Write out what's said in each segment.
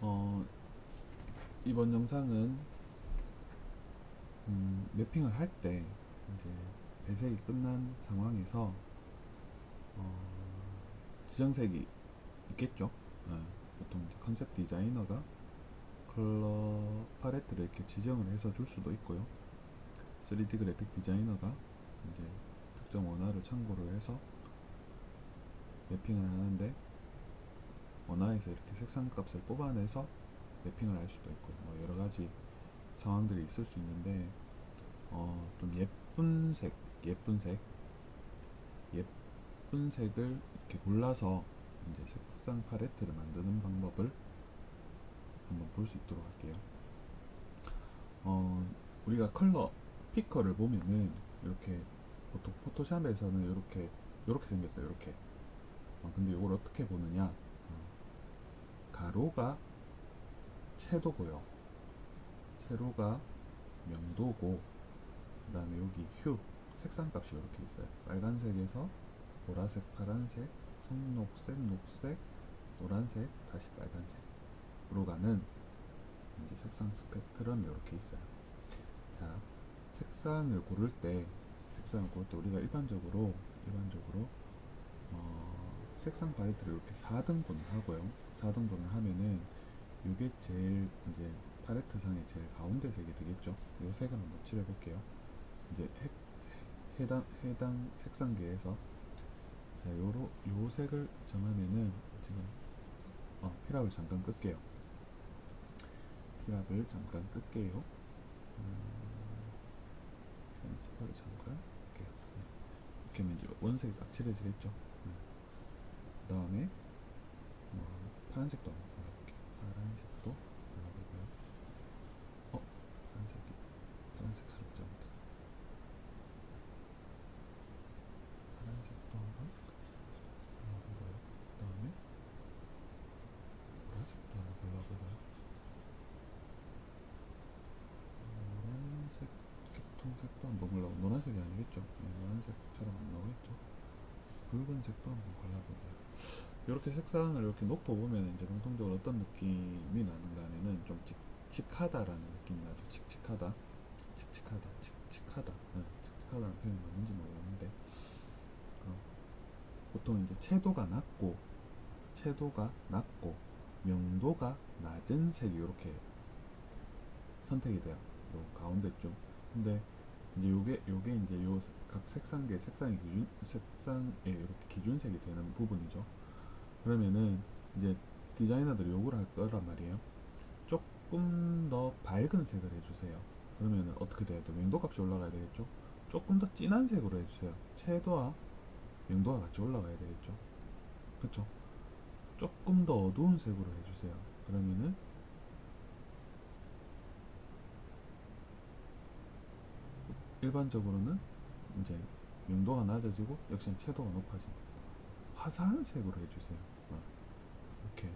어, 이번 영상은 매핑을 할 때 이제 배색이 끝난 상황에서 지정색이 있겠죠. 보통 이제 컨셉 디자이너가 컬러 팔레트를 이렇게 지정을 해서 줄 수도 있고요. 3D 그래픽 디자이너가 이제 특정 원화를 참고로 해서 매핑을 하는데 원화에서 이렇게 색상 값을 뽑아내서 매핑을 할 수도 있고 뭐 여러 가지 상황들이 있을 수 있는데 좀 예쁜 색을 이렇게 골라서 이제 색상 팔레트를 만드는 방법을 한번 볼 수 있도록 할게요. 우리가 컬러 피커를 보면은 이렇게 보통 포토샵에서는 이렇게 생겼어요. 이렇게. 근데 이걸 어떻게 보느냐? 가로가 채도고요. 세로가 명도고, 그 다음에 여기 휴 색상 값이 이렇게 있어요. 빨간색에서 보라색, 파란색, 청록색, 녹색, 노란색, 다시 빨간색으로 가는 이제 색상 스펙트럼이 이렇게 있어요. 자, 색상을 고를 때 우리가 일반적으로 색상 팔레트를 이렇게 4등분을 하고요. 4등분을 하면은 이게 제일 이제 팔레트 상의 제일 가운데 색이 되겠죠. 이 색을 한번 칠해 볼게요. 이제 해당 색상계에서 자, 요 색을 정하면은 지금 피랍을 잠깐 끌게요. 트랜스퍼를 잠깐 끌게요. 이렇게 하면 이제 원색이 딱 칠해지겠죠. 그 다음에 파란색도 한번 골라볼게요. 파란색도 골라보고요. 파란색이 파란색스럽지 않다. 파란색도 한번 골라보고요. 그 다음에 보라색도 하나 골라보고요. 노란색, 계통색도 한번 골라보고, 노란색이 아니겠죠? 노란색처럼 안 나오겠죠? 붉은색도 한번 골라보고요. 이렇게 색상을 이렇게 놓고 보면 이제 공통적으로 어떤 느낌이 나는가 하면은 좀 칙칙하다라는 느낌이 나죠. 칙칙하다는 표현이 맞는지 모르겠는데 보통 이제 채도가 낮고 명도가 낮은 색이 이렇게 선택이 돼요. 요 가운데 쪽. 근데 이제 요게 이제 요 각 색상의 색상에 이렇게 기준색이 되는 부분이죠. 그러면은 이제 디자이너들이 요구를 할 거란 말이에요. 조금 더 밝은 색을 해주세요. 그러면 어떻게 돼야 돼? 명도 값이 올라가야 되겠죠? 조금 더 진한 색으로 해주세요. 채도와 명도가 같이 올라가야 되겠죠? 그쵸? 조금 더 어두운 색으로 해주세요. 그러면은 일반적으로는 이제 명도가 낮아지고 역시 채도가 높아집니다. 화사한 색으로 해주세요. 이렇게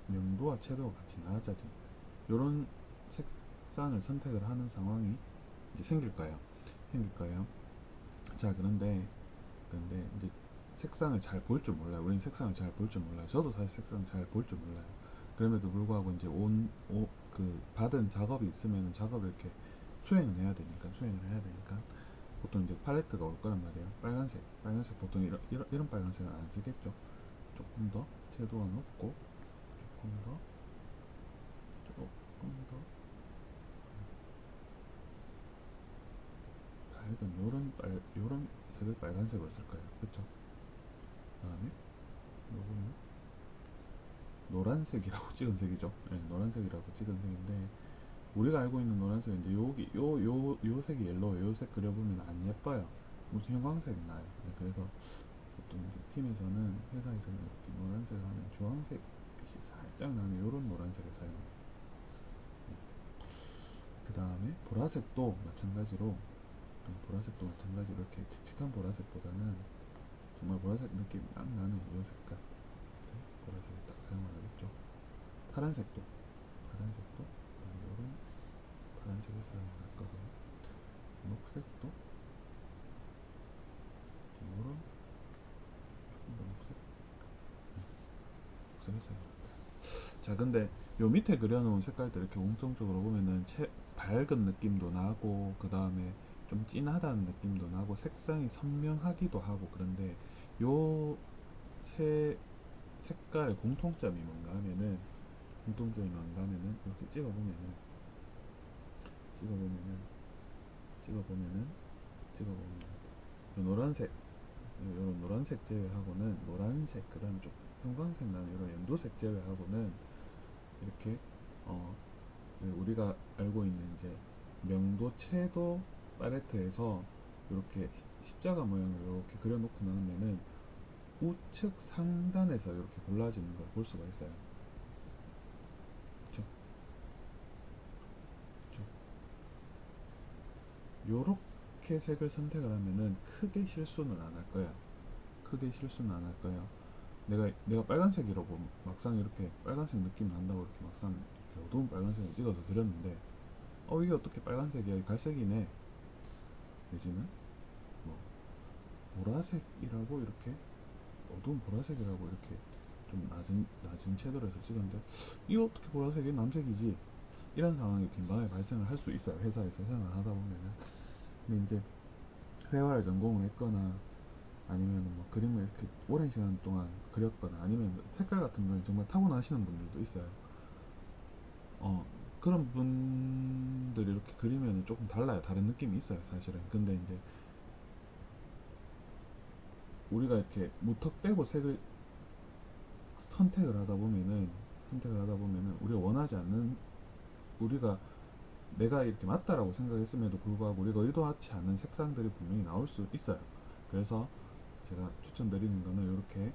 명도와 채도가 같이 낮아집니다. 이런 색상을 선택을 하는 상황이 이제 생길 거예요. 자, 그런데 이제 색상을 잘 볼 줄 몰라요. 우리는 색상을 잘 볼 줄 몰라요. 저도 사실 색상 잘 볼 줄 몰라요. 그럼에도 불구하고 이제 받은 작업이 있으면 작업을 이렇게 수행을 해야 되니까 보통 이제 팔레트가 올 거란 말이에요. 빨간색 보통 이런 빨간색은 안 쓰겠죠. 조금 더 채도가 높고 조금 더 밝은 요런 색을 빨간색으로 쓸 거예요. 그쵸? 그다음에 요거는 노란색이라고 찍은 색이죠. 네, 노란색이라고 찍은 색인데 우리가 알고 있는 노란색은 이제 여기 요 색이 옐로우, 요 색 그려보면 안 예뻐요. 무슨 형광색이 나요. 네, 그래서 보통 이제 팀에서는 회사에서는 이렇게 노란색을 하면 주황색 빛이 살짝 나는 요런 노란색을 사용해요. 네. 그 다음에 보라색도 마찬가지로 이렇게 칙칙한 보라색보다는 정말 보라색 느낌 딱 나는 요 색깔 보라색을 딱 사용하겠죠. 파란색도 이런 파란색을 사용할 거고요. 녹색도 이런 녹색을 사용합니다. 자, 근데 요 밑에 그려놓은 색깔들 이렇게 공통적으로 보면은 밝은 느낌도 나고, 그 다음에 좀 진하다는 느낌도 나고, 색상이 선명하기도 하고. 그런데 요 세 색깔의 공통점이 뭔가 하면은 이렇게 찍어보면은 찍어보면은 찍어보면 요 노란색, 요런 노란색 제외하고는, 노란색 그 다음에 좀 형광색 나는 이런 연두색 제외하고는 이렇게 어 우리가 알고 있는 이제 명도 채도 팔레트에서 이렇게 십자가 모양을 이렇게 그려놓고 나면은 우측 상단에서 이렇게 골라지는 걸 볼 수가 있어요. 그렇죠? 요렇게 색을 선택을 하면은 크게 실수는 안 할 거야. 크게 실수는 안 할 거예요. 내가 빨간색이라고 막상 이렇게 빨간색 느낌 난다고 이렇게 막상 이렇게 어두운 빨간색을 찍어서 그렸는데, 이게 어떻게 빨간색이야? 갈색이네. 내지는 뭐 보라색이라고 이렇게, 어두운 보라색이라고 이렇게 좀 낮은 채도로 해서 찍었는데, 이거 어떻게 보라색이 남색이지? 이런 상황이 빈번하게 발생을 할 수 있어요. 회사에서 생활을 하다 보면은. 근데 이제 회화를 전공을 했거나, 아니면 뭐 그림을 이렇게 오랜 시간 동안 그렸거나, 아니면 색깔 같은 경우에 정말 타고나시는 분들도 있어요. 그런 분들이 이렇게 그리면 조금 달라요. 다른 느낌이 있어요, 사실은. 근데 이제 우리가 이렇게 무턱대고 색을 선택을 하다 보면은 우리가 원하지 않는, 우리가 내가 이렇게 맞다라고 생각했음에도 불구하고 우리가 의도하지 않은 색상들이 분명히 나올 수 있어요. 그래서 제가 추천드리는 거는 이렇게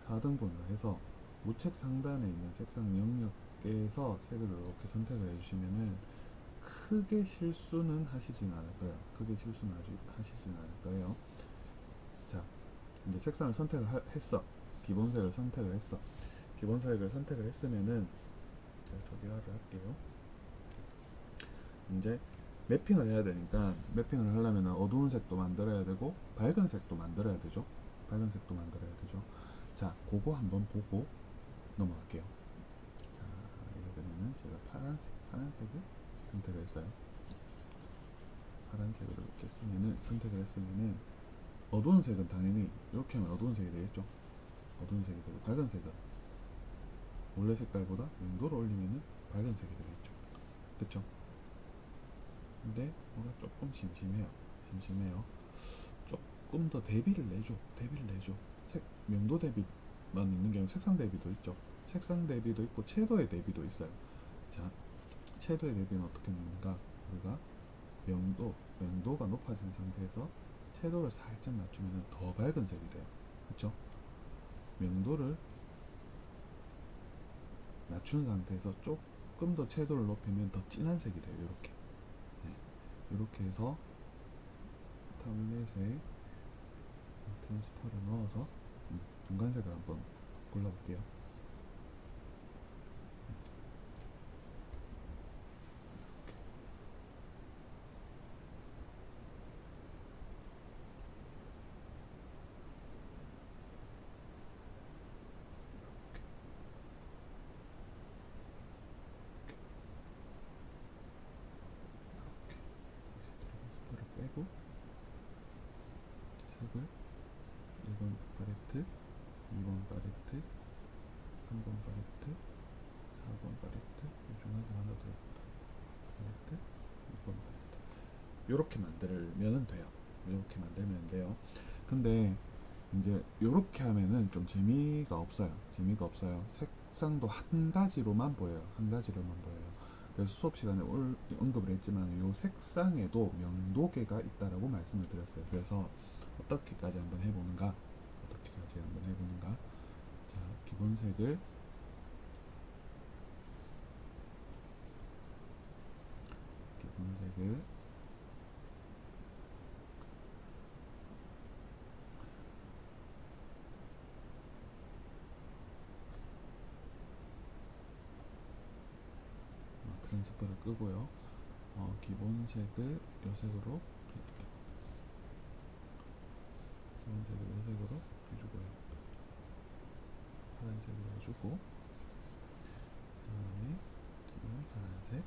4등분을 해서 우측 상단에 있는 색상 영역에서 색을 이렇게 선택을 해주시면은 크게 실수는 하시진 않을 거예요. 하시진 않을 거예요. 자, 이제 색상을 선택을 했어. 기본색을 선택을 했어. 기본색을 선택을 했으면은 제가 조리화를 할게요. 이제 매핑을 해야 되니까, 매핑을 하려면 어두운 색도 만들어야 되고 밝은 색도 만들어야 되죠. 자, 그거 한번 보고 넘어갈게요. 자, 예를 들면은 제가 파란색을 선택을 했어요. 파란색으로 이렇게 선택을 했으면은 어두운 색은 당연히 이렇게 하면 어두운 색이 되겠죠. 어두운 색이 되고, 밝은 색은 원래 색깔보다 명도를 올리면은 밝은 색이 되겠죠. 그쵸? 근데 뭔가 조금 심심해요. 조금 더 대비를 내줘. 명도 대비만 있는 게 아니라 색상 대비도 있죠. 색상 대비도 있고 채도의 대비도 있어요. 자, 채도의 대비는 어떻게 하는가? 우리가 명도가 높아진 상태에서 채도를 살짝 낮추면 더 밝은 색이 돼요. 그렇죠? 명도를 낮춘 상태에서 조금 더 채도를 높이면 더 진한 색이 돼요. 이렇게. 네. 이렇게 해서 타블렛에 트랜스퍼를 넣어서 중간색을 한번 골라볼게요. 트랜스퍼를 빼고 색을 1번 팔레트, 2번 팔레트, 3번 팔레트, 4번 팔레트, 중간색 하나 더 있다. 팔레트, 6번 팔레트. 요렇게 만들면 돼요. 근데 이제 요렇게 하면은 좀 재미가 없어요. 색상도 한 가지로만 보여요. 그래서 수업 시간에 언급을 했지만 요 색상에도 명도계가 있다라고 말씀을 드렸어요. 그래서 어떻게까지 한번 해보는가? 자, 기본색을 트랜스퍼를 끄고요. 기본색을 요 색으로 해주고요. 파란색으로 해주고, 파란색,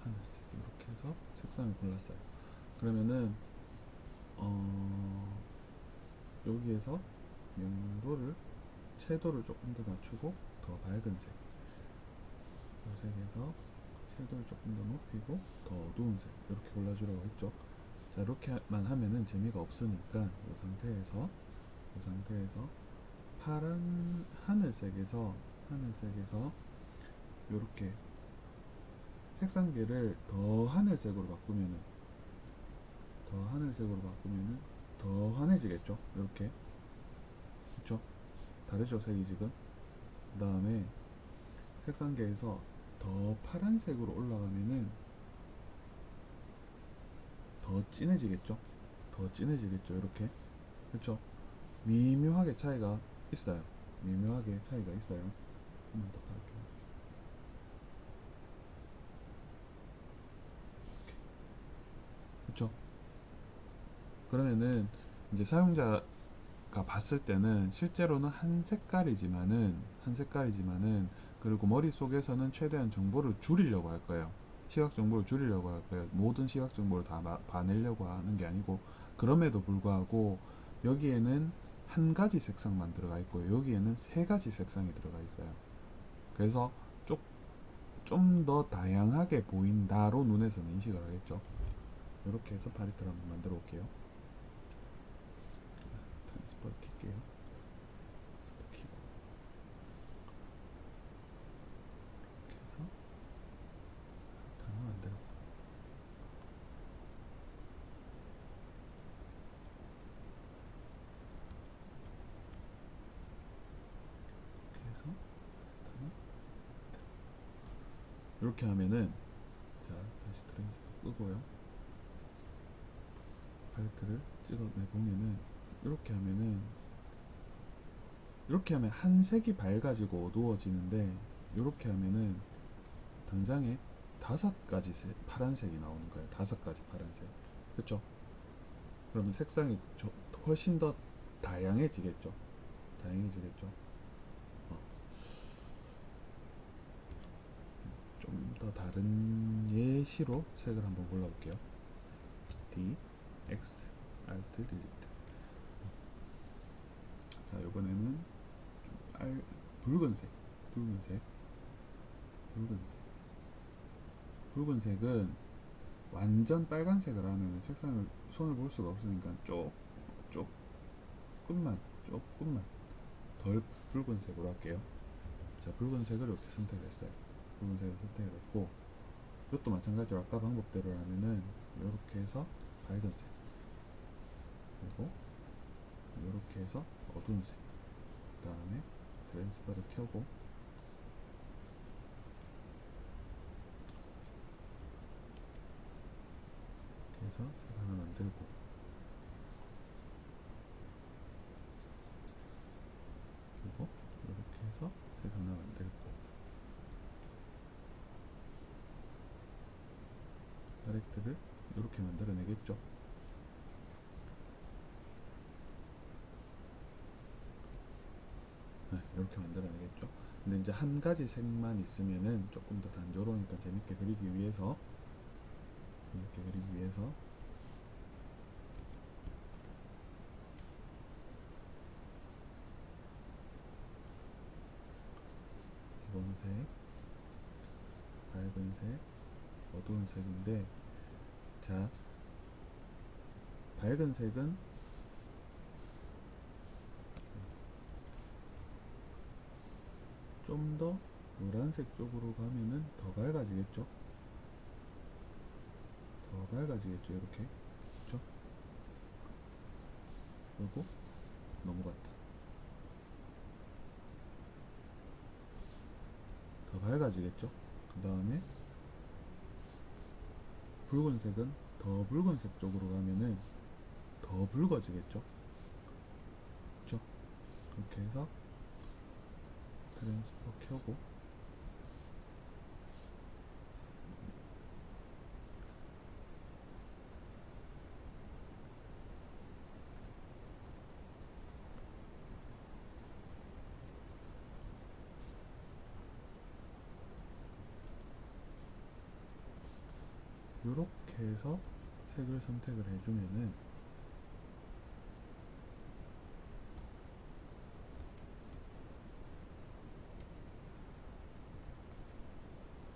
하늘색 이렇게 해서 색상을 골랐어요. 그러면은 여기에서 명도를 채도를 조금 더 낮추고 더 밝은 색, 이 색에서 채도를 조금 더 높이고 더 어두운 색 이렇게 골라주라고 했죠. 자, 이렇게만 하면은 재미가 없으니까 이 상태에서 파란 하늘색에서 이렇게 색상계를 더 하늘색으로 바꾸면은 더 환해지겠죠. 이렇게 그렇죠? 다르죠 색이 지금. 그 다음에 색상계에서 더 파란색으로 올라가면은 더 진해지겠죠. 이렇게 그렇죠. 미묘하게 차이가 있어요. 한번 더 갈게요. 그렇죠. 그러면은 이제 사용자가 봤을 때는 실제로는 한 색깔이지만은 그리고 머릿속에서는 최대한 정보를 줄이려고 할 거예요. 시각 정보를 줄이려고 할 거예요. 모든 시각 정보를 다 봐내려고 하는 게 아니고, 그럼에도 불구하고 여기에는 한 가지 색상만 들어가 있고 여기에는 세 가지 색상이 들어가 있어요. 그래서 좀 더 다양하게 보인다로 눈에서는 인식을 하겠죠. 이렇게 해서 파리트를 한번 만들어 볼게요. 트랜스퍼 킬게요. 키고 이렇게 해서 파리트를 만들어. 이렇게 해서 이렇게 하면은, 자 다시 트랜스퍼 끄고요. 팔레트를 찍어내 보면은 이렇게 하면 한 색이 밝아지고 어두워지는데, 이렇게 하면은 당장에 5가지 파란색이 나오는 거예요. 5가지 파란색. 그렇죠? 그러면 색상이 훨씬 더 다양해지겠죠. 좀 더 다른 예시로 색을 한번 골라볼게요. D, X, Alt, Delete. 자, 이번에는 붉은색. 붉은색은 완전 빨간색을 하면 색상을 손을 볼 수가 없으니까 조금만 덜 붉은색으로 할게요. 자, 붉은색을 이렇게 선택했어요. 이것도 마찬가지로 아까 방법대로 하면은 이렇게 해서 밝은색, 그리고 이렇게 해서 어두운 색, 그 다음에 트랜스퍼를 켜고 이렇게 해서 색 하나 만들고, 그리고 이렇게 해서 색 하나 만들고, 파레트를 이렇게 만들어내겠죠. 네, 이렇게 만들어내겠죠. 근데 이제 한 가지 색만 있으면은 조금 더 단조로우니까 재밌게 그리기 위해서 기본색, 밝은색, 어두운 색인데, 자, 밝은 색은 좀 더 노란색 쪽으로 가면은 더 밝아지겠죠. 이렇게. 그렇죠? 그리고 넘어갔다. 더 밝아지겠죠. 그 다음에 붉은색은 더 붉은색 쪽으로 가면은 더 붉어지겠죠. 그렇죠? 그렇게 해서 트랜스퍼 켜고 이렇게 해서 색을 선택을 해주면은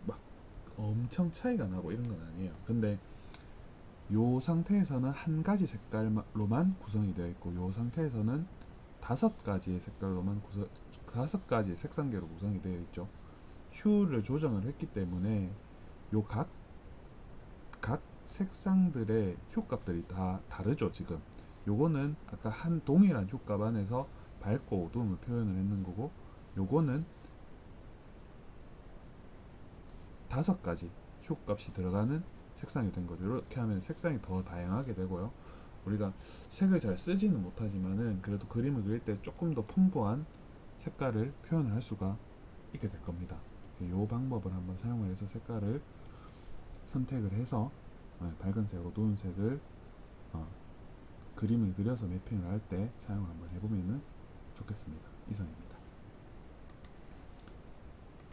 막 엄청 차이가 나고 이런 건 아니에요. 근데 요 상태에서는 한 가지 색깔로만 구성이 되어 있고, 요 상태에서는 다섯 가지의 색깔로만 다섯 가지 색상계로 구성이 되어 있죠. 휴를 조정을 했기 때문에 요 각 색상들의 효값들이 다 다르죠. 지금 요거는 아까 한 동일한 효값 안에서 밝고 어두움을 표현을 했는 거고, 요거는 다섯 가지 효값이 들어가는 색상이 된 거죠. 이렇게 하면 색상이 더 다양하게 되고요. 우리가 색을 잘 쓰지는 못하지만은 그래도 그림을 그릴 때 조금 더 풍부한 색깔을 표현을 할 수가 있게 될 겁니다. 이 방법을 한번 사용을 해서 색깔을 선택을 해서 밝은 색, 어두운 색을 그림을 그려서 매핑을 할 때 사용을 한번 해보면 좋겠습니다. 이상입니다.